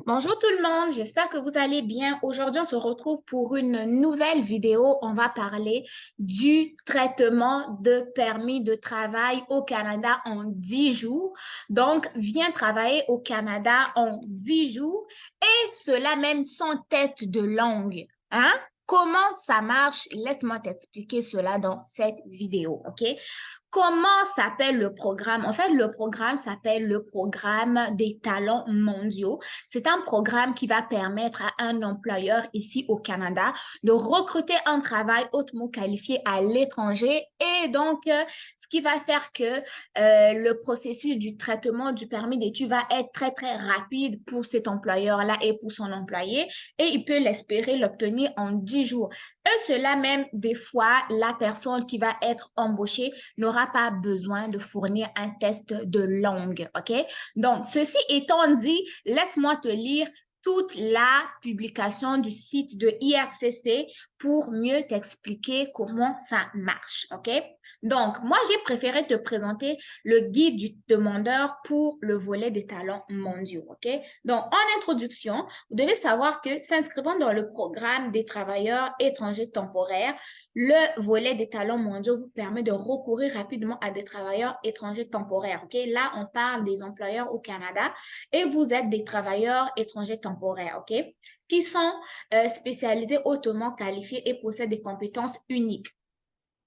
Bonjour tout le monde, j'espère que vous allez bien. Aujourd'hui, on se retrouve pour une nouvelle vidéo. On va parler du traitement de permis de travail au Canada en 10 jours. Donc, viens travailler au Canada en 10 jours et cela même sans test de langue. Hein? Comment ça marche? Laisse-moi t'expliquer cela dans cette vidéo, OK? Comment s'appelle le programme? En fait, le programme s'appelle le programme des talents mondiaux. C'est un programme qui va permettre à un employeur ici au Canada de recruter un travail hautement qualifié à l'étranger et donc, ce qui va faire que le processus du traitement du permis d'études va être très, très rapide pour cet employeur-là et pour son employé et il peut l'espérer l'obtenir en 10 jours. Et cela même, des fois, la personne qui va être embauchée n'aura pas besoin de fournir un test de langue, OK? Donc, ceci étant dit, laisse-moi te lire toute la publication du site de IRCC pour mieux t'expliquer comment ça marche, OK? Donc, moi, j'ai préféré te présenter le guide du demandeur pour le volet des talents mondiaux, OK? Donc, en introduction, vous devez savoir que s'inscrivant dans le programme des travailleurs étrangers temporaires, le volet des talents mondiaux vous permet de recourir rapidement à des travailleurs étrangers temporaires, OK? Là, on parle des employeurs au Canada et vous êtes des travailleurs étrangers temporaires, OK? Qui sont spécialisés, hautement qualifiés et possèdent des compétences uniques.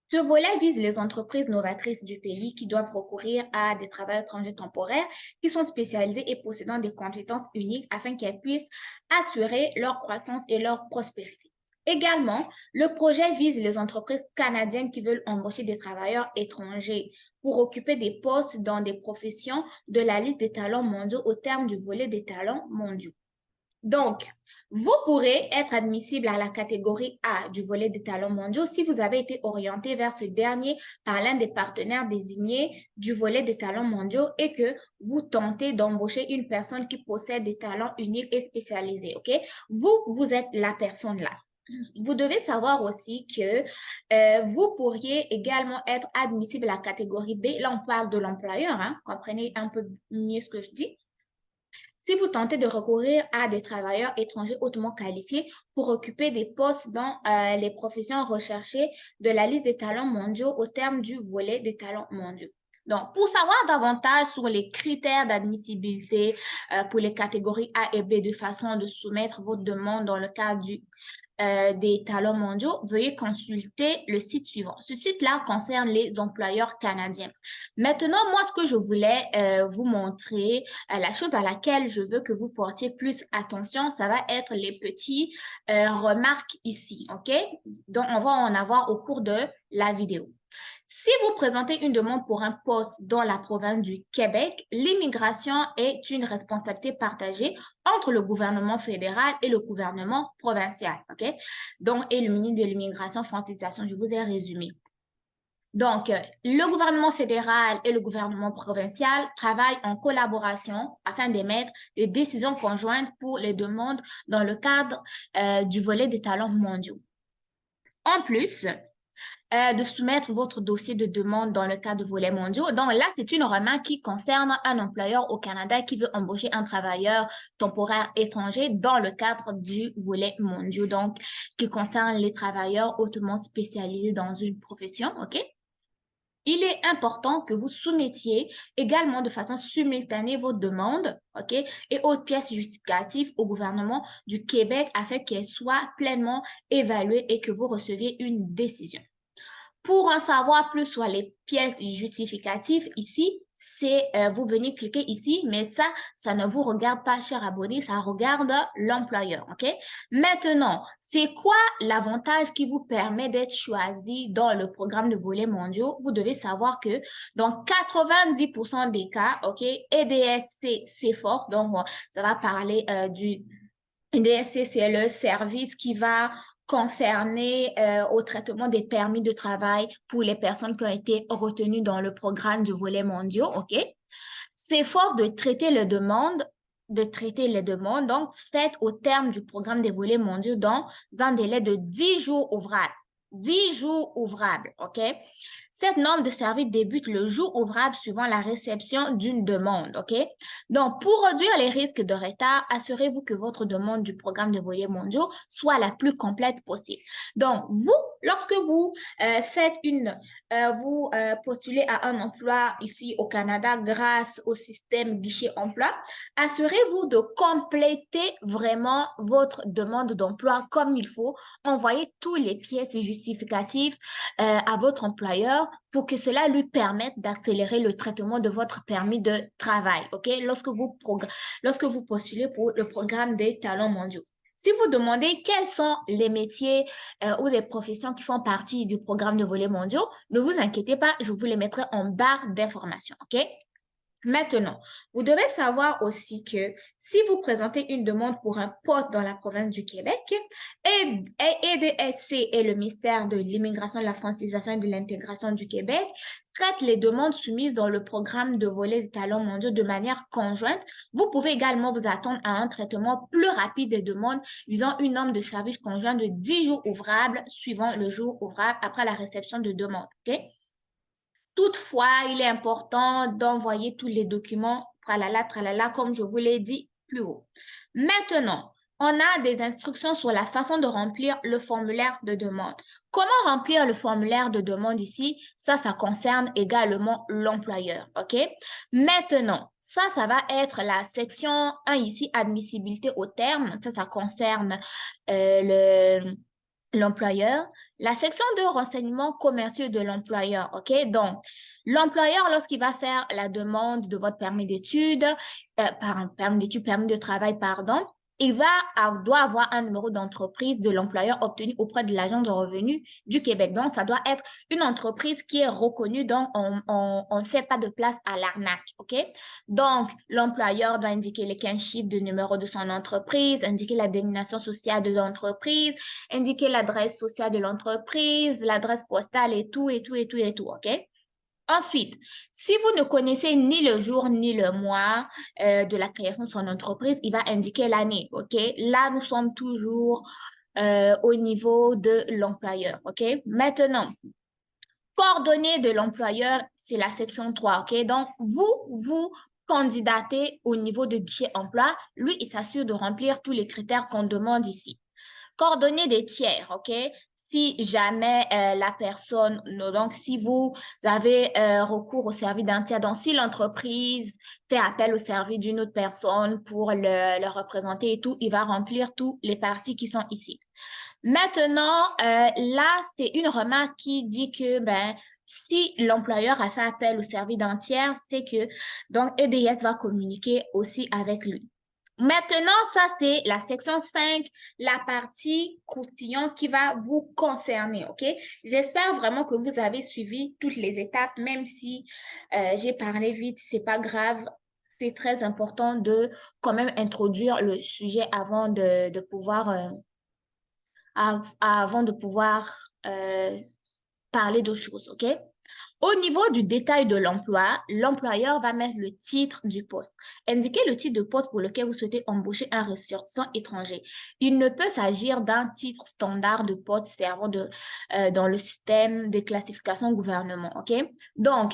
Ce volet vise les entreprises novatrices du pays qui doivent recourir à des travailleurs étrangers temporaires qui sont spécialisés et possédant des compétences uniques afin qu'elles puissent assurer leur croissance et leur prospérité. Également, le projet vise les entreprises canadiennes qui veulent embaucher des travailleurs étrangers pour occuper des postes dans des professions de la liste des talents mondiaux au terme du volet des talents mondiaux. Donc, vous pourrez être admissible à la catégorie A du volet des talents mondiaux si vous avez été orienté vers ce dernier par l'un des partenaires désignés du volet des talents mondiaux et que vous tentez d'embaucher une personne qui possède des talents uniques et spécialisés, OK? Vous êtes la personne là. Vous devez savoir aussi que vous pourriez également être admissible à la catégorie B. Là, on parle de l'employeur, hein? Comprenez un peu mieux ce que je dis. Si vous tentez de recourir à des travailleurs étrangers hautement qualifiés pour occuper des postes dans les professions recherchées de la liste des talents mondiaux au terme du volet des talents mondiaux. Donc, pour savoir davantage sur les critères d'admissibilité pour les catégories A et B de façon de soumettre votre demande dans le cadre des talents mondiaux, veuillez consulter le site suivant. Ce site-là concerne les employeurs canadiens. Maintenant, moi, ce que je voulais vous montrer, la chose à laquelle je veux que vous portiez plus attention, ça va être les petits remarques ici, OK? Donc, on va en avoir au cours de la vidéo. Si vous présentez une demande pour un poste dans la province du Québec, l'immigration est une responsabilité partagée entre le gouvernement fédéral et le gouvernement provincial, OK? Donc, et le ministre de l'Immigration, francisation, je vous ai résumé. Donc, le gouvernement fédéral et le gouvernement provincial travaillent en collaboration afin d'émettre des décisions conjointes pour les demandes dans le cadre du volet des talents mondiaux. En plus, de soumettre votre dossier de demande dans le cadre de volets mondiaux. Donc là, c'est une remarque qui concerne un employeur au Canada qui veut embaucher un travailleur temporaire étranger dans le cadre du volet mondiaux, donc qui concerne les travailleurs hautement spécialisés dans une profession, OK? Il est important que vous soumettiez également de façon simultanée vos demandes, OK, et autres pièces justificatives au gouvernement du Québec afin qu'elles soient pleinement évaluées et que vous receviez une décision. Pour en savoir plus sur les pièces justificatives ici, c'est vous venez cliquer ici, mais ça ne vous regarde pas, cher abonné, ça regarde l'employeur, OK? Maintenant, c'est quoi l'avantage qui vous permet d'être choisi dans le programme de volets mondiaux? Vous devez savoir que dans 90% des cas, OK, EDSC, c'est fort, donc ça va parler du DSC, c'est le service qui va concerner au traitement des permis de travail pour les personnes qui ont été retenues dans le programme du volet mondiaux, OK? S'efforce de traiter les demandes, donc faites au terme du programme des volets mondiaux dans un délai de 10 jours ouvrables. 10 jours ouvrables, OK? Cette norme de service débute le jour ouvrable suivant la réception d'une demande, OK? Donc, pour réduire les risques de retard, assurez-vous que votre demande du programme de volets mondiaux soit la plus complète possible. Donc, vous, lorsque vous vous postulez à un emploi ici au Canada grâce au système guichet emploi, assurez-vous de compléter vraiment votre demande d'emploi comme il faut. Envoyez tous les pièces justificatives à votre employeur pour que cela lui permette d'accélérer le traitement de votre permis de travail, OK? Lorsque vous postulez pour le programme des talents mondiaux. Si vous demandez quels sont les métiers ou les professions qui font partie du programme de volets mondiaux, ne vous inquiétez pas, je vous les mettrai en barre d'informations, OK? Maintenant, vous devez savoir aussi que si vous présentez une demande pour un poste dans la province du Québec, EDSC et le ministère de l'Immigration, de la Francisation et de l'Intégration du Québec traitent les demandes soumises dans le programme de volet des talents mondiaux de manière conjointe. Vous pouvez également vous attendre à un traitement plus rapide des demandes visant une norme de service conjoint de 10 jours ouvrables suivant le jour ouvrable après la réception de demande. OK? Toutefois, il est important d'envoyer tous les documents, tralala, comme je vous l'ai dit plus haut. Maintenant, on a des instructions sur la façon de remplir le formulaire de demande. Comment remplir le formulaire de demande ici? Ça concerne également l'employeur, OK? Maintenant, ça va être la section 1 ici, admissibilité au terme. Ça concerne l'employeur. La section de renseignements commerciaux de l'employeur, OK? Donc, l'employeur, lorsqu'il va faire la demande de votre permis d'études, permis de travail, pardon, il doit avoir un numéro d'entreprise de l'employeur obtenu auprès de l'Agence de revenus du Québec. Donc, ça doit être une entreprise qui est reconnue, donc on ne fait pas de place à l'arnaque, OK? Donc, l'employeur doit indiquer les 15 chiffres de numéro de son entreprise, indiquer la dénomination sociale de l'entreprise, indiquer l'adresse sociale de l'entreprise, l'adresse postale et tout, OK? Ensuite, si vous ne connaissez ni le jour ni le mois de la création de son entreprise, il va indiquer l'année, OK? Là, nous sommes toujours au niveau de l'employeur, OK? Maintenant, coordonnées de l'employeur, c'est la section 3, OK? Donc, vous candidatez au niveau de guichet emploi. Lui, il s'assure de remplir tous les critères qu'on demande ici. Coordonnées des tiers, OK? Si jamais la personne, donc si vous avez recours au service d'un tiers, donc si l'entreprise fait appel au service d'une autre personne pour le représenter et tout, il va remplir tous les parties qui sont ici. Maintenant, là, c'est une remarque qui dit que si l'employeur a fait appel au service d'un tiers, c'est que donc EDS va communiquer aussi avec lui. Maintenant, ça, c'est la section 5, la partie croustillant qui va vous concerner, OK? J'espère vraiment que vous avez suivi toutes les étapes, même si j'ai parlé vite, c'est pas grave. C'est très important de quand même introduire le sujet avant de pouvoir, parler d'autres choses, OK? Au niveau du détail de l'emploi, l'employeur va mettre le titre du poste. Indiquez le titre de poste pour lequel vous souhaitez embaucher un ressortissant étranger. Il ne peut s'agir d'un titre standard de poste servant dans le système de classification gouvernement, OK? Donc,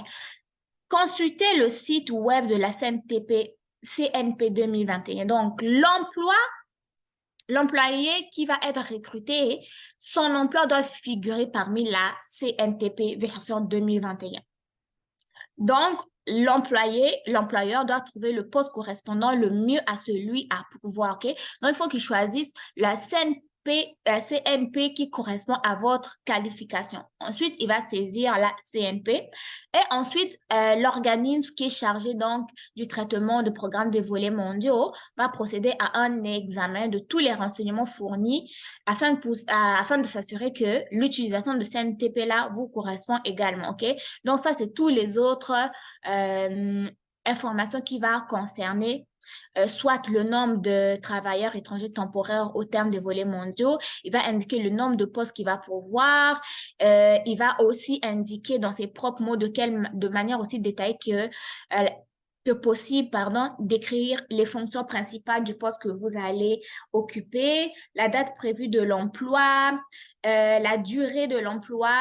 consultez le site web de la CNP 2021. Donc, l'employé qui va être recruté, son emploi doit figurer parmi la CNTP version 2021. Donc, l'employeur doit trouver le poste correspondant le mieux à celui à pourvoir, OK? Donc, il faut qu'il choisisse la CNP qui correspond à votre qualification. Ensuite, il va saisir la CNP et ensuite, l'organisme qui est chargé donc du traitement de programmes de volets mondiaux va procéder à un examen de tous les renseignements fournis afin de s'assurer que l'utilisation de CNTP-là vous correspond également, OK? Donc, ça, c'est tous les autres informations qui vont concerner soit le nombre de travailleurs étrangers temporaires au terme des volets mondiaux. Il va indiquer le nombre de postes qu'il va pourvoir. Il va aussi indiquer dans ses propres mots de manière aussi détaillée que possible, pardon, décrire les fonctions principales du poste que vous allez occuper, la date prévue de l'emploi, la durée de l'emploi.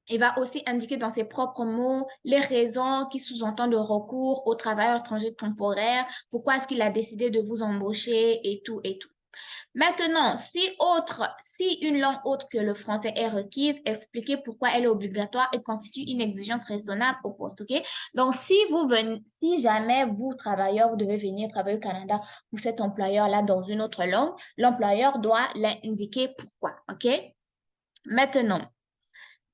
Il va aussi indiquer dans ses propres mots les raisons qui sous-entendent le recours au travail étranger temporaire, pourquoi est-ce qu'il a décidé de vous embaucher et tout et tout. Maintenant, si une langue autre que le français est requise, expliquez pourquoi elle est obligatoire et constitue une exigence raisonnable au poste, ok? Donc, si jamais vous, travailleur, vous devez venir travailler au Canada pour cet employeur-là dans une autre langue, l'employeur doit l'indiquer pourquoi, ok? Maintenant,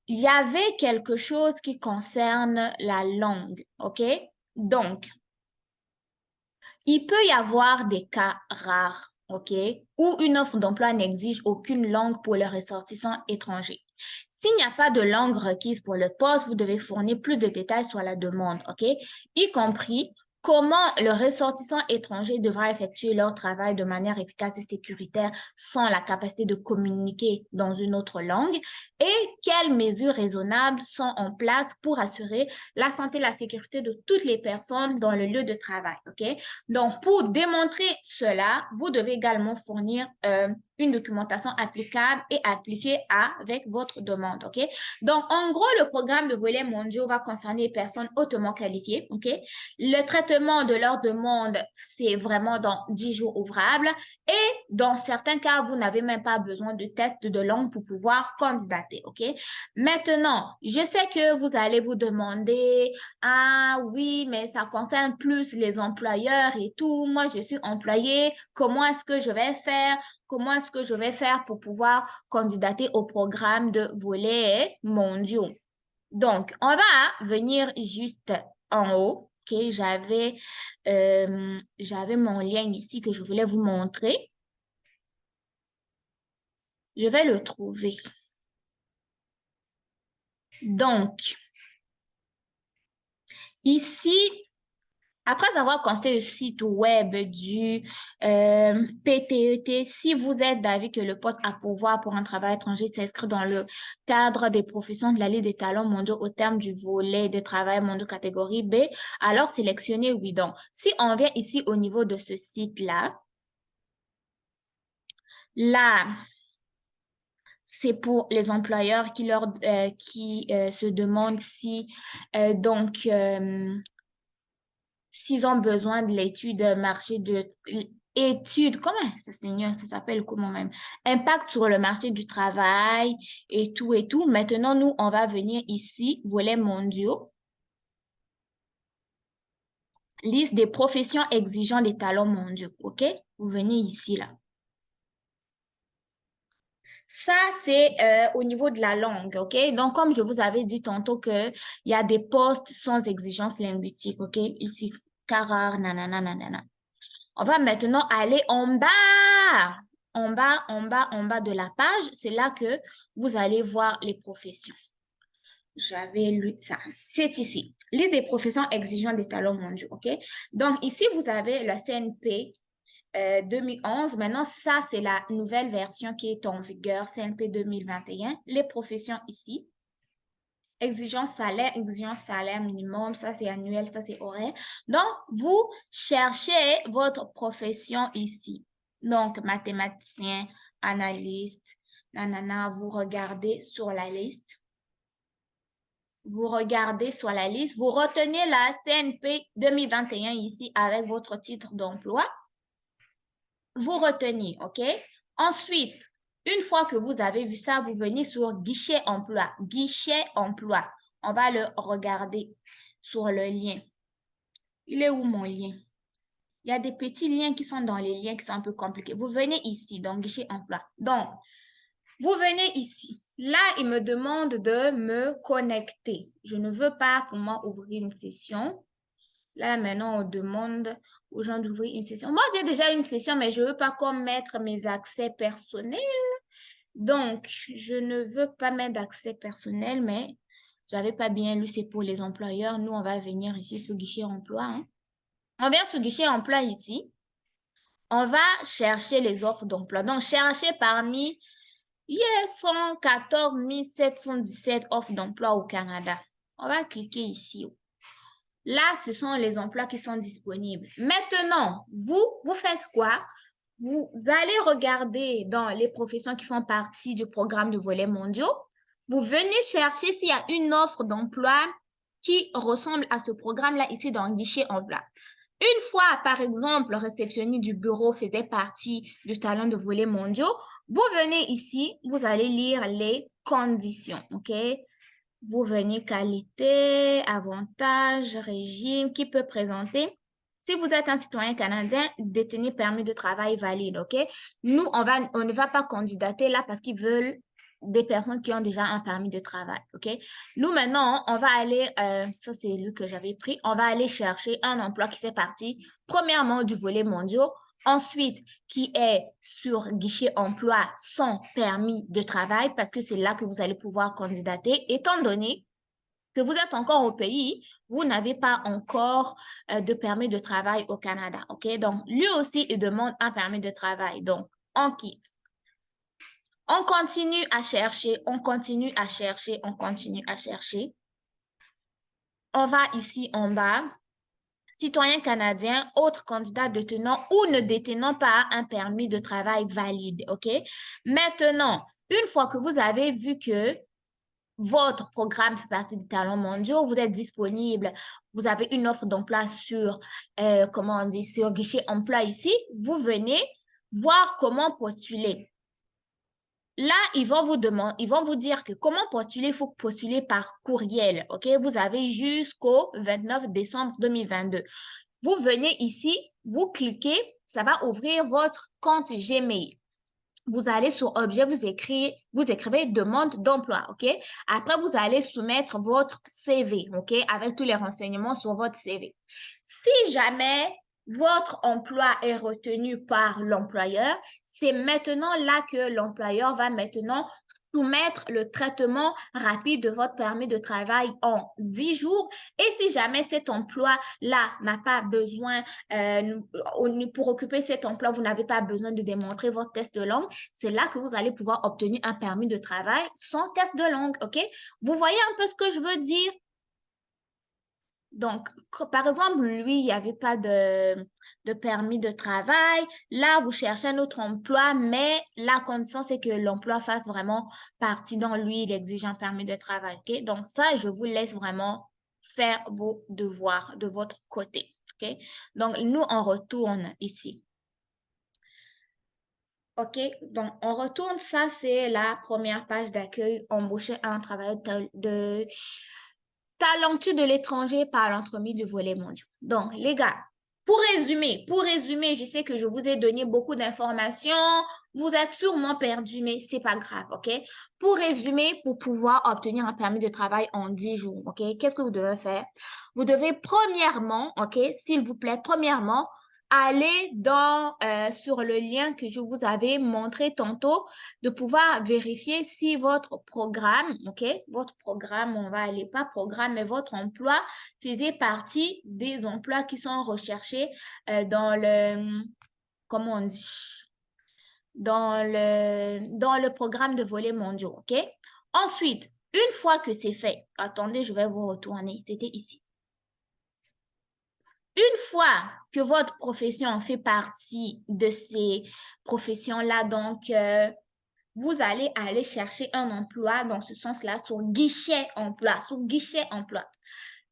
il y avait quelque chose qui concerne la langue, ok? Donc, il peut y avoir des cas rares, OK, où une offre d'emploi n'exige aucune langue pour les ressortissants étrangers. S'il n'y a pas de langue requise pour le poste, vous devez fournir plus de détails sur la demande, OK, y compris comment le ressortissant étranger devra effectuer leur travail de manière efficace et sécuritaire sans la capacité de communiquer dans une autre langue et quelles mesures raisonnables sont en place pour assurer la santé et la sécurité de toutes les personnes dans le lieu de travail, OK? Donc, pour démontrer cela, vous devez également fournir une documentation applicable et appliquée avec votre demande, OK? Donc, en gros, le programme de volets mondiaux va concerner les personnes hautement qualifiées, OK? Le traitement de leur demande, c'est vraiment dans 10 jours ouvrables et dans certains cas, vous n'avez même pas besoin de test de langue pour pouvoir candidater, OK? Maintenant, je sais que vous allez vous demander, ah oui, mais ça concerne plus les employeurs et tout. Moi, je suis employée. Comment est-ce que je vais faire? Comment est-ce que je vais faire pour pouvoir candidater au programme de volets mondiaux? Donc, on va venir juste en haut. OK, j'avais mon lien ici que je voulais vous montrer. Je vais le trouver. Donc, ici, après avoir consulté le site web du PTET, si vous êtes d'avis que le poste à pourvoir pour un travail étranger s'inscrit dans le cadre des professions de la Ligue des talents mondiaux au terme du volet de travail mondiaux catégorie B, alors sélectionnez oui. Donc, si on vient ici au niveau de ce site-là, là, c'est pour les employeurs qui se demandent si s'ils ont besoin de l'étude marché de étude, comment ça, Seigneur, ça s'appelle comment même? Impact sur le marché du travail et tout et tout. Maintenant, nous, on va venir ici, volets mondiaux, liste des professions exigeant des talents mondiaux, OK? Vous venez ici, là. Ça, c'est au niveau de la langue, OK? Donc, comme je vous avais dit tantôt qu'il y a des postes sans exigence linguistique, OK? Ici, carar, nanana, nanana. On va maintenant aller en bas. En bas, en bas, en bas de la page. C'est là que vous allez voir les professions. J'avais lu ça. C'est ici. Liste des professions exigeant des talents mondiaux, OK? Donc, ici, vous avez la CNP 2011. Maintenant, ça, c'est la nouvelle version qui est en vigueur, CNP 2021. Les professions ici. Exigence salaire minimum, ça c'est annuel, ça c'est horaire. Donc, vous cherchez votre profession ici. Donc, mathématicien, analyste, nanana, vous regardez sur la liste. Vous regardez sur la liste, vous retenez la CNP 2021 ici avec votre titre d'emploi. Vous retenez, OK? Ensuite, une fois que vous avez vu ça, vous venez sur guichet emploi. Guichet emploi. On va le regarder sur le lien. Il est où mon lien? Il y a des petits liens qui sont dans les liens qui sont un peu compliqués. Vous venez ici, donc guichet emploi. Donc, vous venez ici. Là, il me demande de me connecter. Je ne veux pas pour moi ouvrir une session. Là, maintenant, on demande aux gens d'ouvrir une session. Moi, j'ai déjà une session, mais je ne veux pas comme mettre mes accès personnels. Donc, je ne veux pas mettre d'accès personnel, mais je n'avais pas bien lu, c'est pour les employeurs. Nous, on va venir ici sur guichet emploi. Hein. On vient sur guichet emploi ici. On va chercher les offres d'emploi. Donc, chercher parmi 114 717 offres d'emploi au Canada. On va cliquer ici. Là, ce sont les emplois qui sont disponibles. Maintenant, vous faites quoi? Vous allez regarder dans les professions qui font partie du programme de volets mondiaux. Vous venez chercher s'il y a une offre d'emploi qui ressemble à ce programme-là ici dans le guichet emploi. Une fois, par exemple, le réceptionniste du bureau faisait partie du talent de volets mondiaux, vous venez ici, vous allez lire les conditions, OK? Vous venez qualité, avantages, régime, qui peut présenter. Si vous êtes un citoyen canadien, détenir permis de travail valide, OK? Nous, on ne va pas candidater là parce qu'ils veulent des personnes qui ont déjà un permis de travail, OK? Nous, maintenant, on va aller, ça c'est lui que j'avais pris, on va aller chercher un emploi qui fait partie, premièrement, du volet mondiaux, ensuite, qui est sur guichet emploi sans permis de travail, parce que c'est là que vous allez pouvoir candidater, étant donné que vous êtes encore au pays, vous n'avez pas encore de permis de travail au Canada, OK? Donc, lui aussi, il demande un permis de travail. Donc, on quitte. On continue à chercher, on continue à chercher, on continue à chercher. On va ici en bas. Citoyen canadien, autre candidat détenant ou ne détenant pas un permis de travail valide, OK? Maintenant, une fois que vous avez vu que votre programme fait partie des talents mondiaux, vous êtes disponible, vous avez une offre d'emploi sur, comment on dit, sur guichet emploi ici, vous venez voir comment postuler. Là, ils vont vous dire que comment postuler, il faut postuler par courriel, OK? Vous avez jusqu'au 29 décembre 2022. Vous venez ici, vous cliquez, ça va ouvrir votre compte Gmail. Vous allez sur objet, vous écrivez demande d'emploi, OK? Après, vous allez soumettre votre CV, OK? Avec tous les renseignements sur votre CV. Si jamais votre emploi est retenu par l'employeur, c'est maintenant là que l'employeur va maintenant soumettre le traitement rapide de votre permis de travail en 10 jours. Et si jamais cet emploi-là n'a pas besoin, pour occuper cet emploi, vous n'avez pas besoin de démontrer votre test de langue, c'est là que vous allez pouvoir obtenir un permis de travail sans test de langue, OK? Vous voyez un peu ce que je veux dire? Donc, par exemple, lui, il n'y avait pas de permis de travail. Là, vous cherchez un autre emploi, mais la condition, c'est que l'emploi fasse vraiment partie dont lui, il exige un permis de travail. OK? Donc, ça, je vous laisse vraiment faire vos devoirs de votre côté. OK? Donc, nous, on retourne ici. OK? Donc, on retourne. Ça, c'est la première page d'accueil. Embaucher un travailleur de talentueux de l'étranger par l'entremise du volet mondial. Donc, les gars, pour résumer, je sais que je vous ai donné beaucoup d'informations, vous êtes sûrement perdus, mais c'est pas grave, OK? Pour résumer, pour pouvoir obtenir un permis de travail en 10 jours, OK? Qu'est-ce que vous devez faire? Vous devez premièrement, OK, s'il vous plaît, premièrement, aller sur le lien que je vous avais montré tantôt, de pouvoir vérifier si votre programme, OK, votre programme, on va aller pas programme, mais votre emploi faisait partie des emplois qui sont recherchés dans comment on dit, dans le programme de volets mondiaux, OK? Ensuite, une fois que c'est fait, attendez, je vais vous retourner, c'était ici. Une fois que votre profession fait partie de ces professions-là, donc, vous allez aller chercher un emploi dans ce sens-là sur guichet emploi,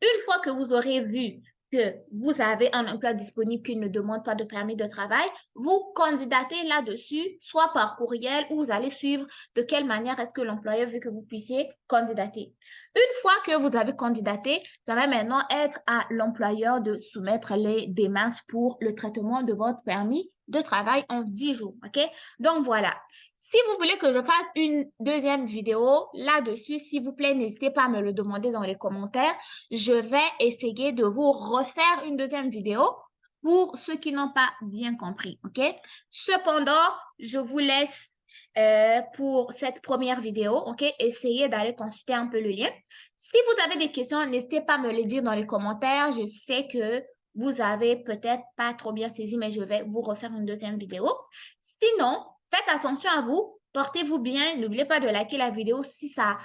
Une fois que vous aurez vu que vous avez un emploi disponible qui ne demande pas de permis de travail, vous candidatez là-dessus, soit par courriel ou vous allez suivre de quelle manière est-ce que l'employeur veut que vous puissiez candidater. Une fois que vous avez candidaté, ça va maintenant être à l'employeur de soumettre les démarches pour le traitement de votre permis de travail en 10 jours. OK? Donc, voilà. Si vous voulez que je fasse une deuxième vidéo là-dessus, s'il vous plaît, n'hésitez pas à me le demander dans les commentaires. Je vais essayer de vous refaire une deuxième vidéo pour ceux qui n'ont pas bien compris, OK? Cependant, je vous laisse pour cette première vidéo, OK? Essayez d'aller consulter un peu le lien. Si vous avez des questions, n'hésitez pas à me les dire dans les commentaires. Je sais que vous avez peut-être pas trop bien saisi, mais je vais vous refaire une deuxième vidéo. Sinon, faites attention à vous, portez-vous bien, n'oubliez pas de liker la vidéo si ça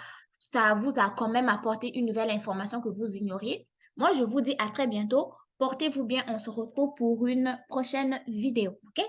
vous a quand même apporté une nouvelle information que vous ignoriez. Moi, je vous dis à très bientôt. Portez-vous bien, on se retrouve pour une prochaine vidéo, ok?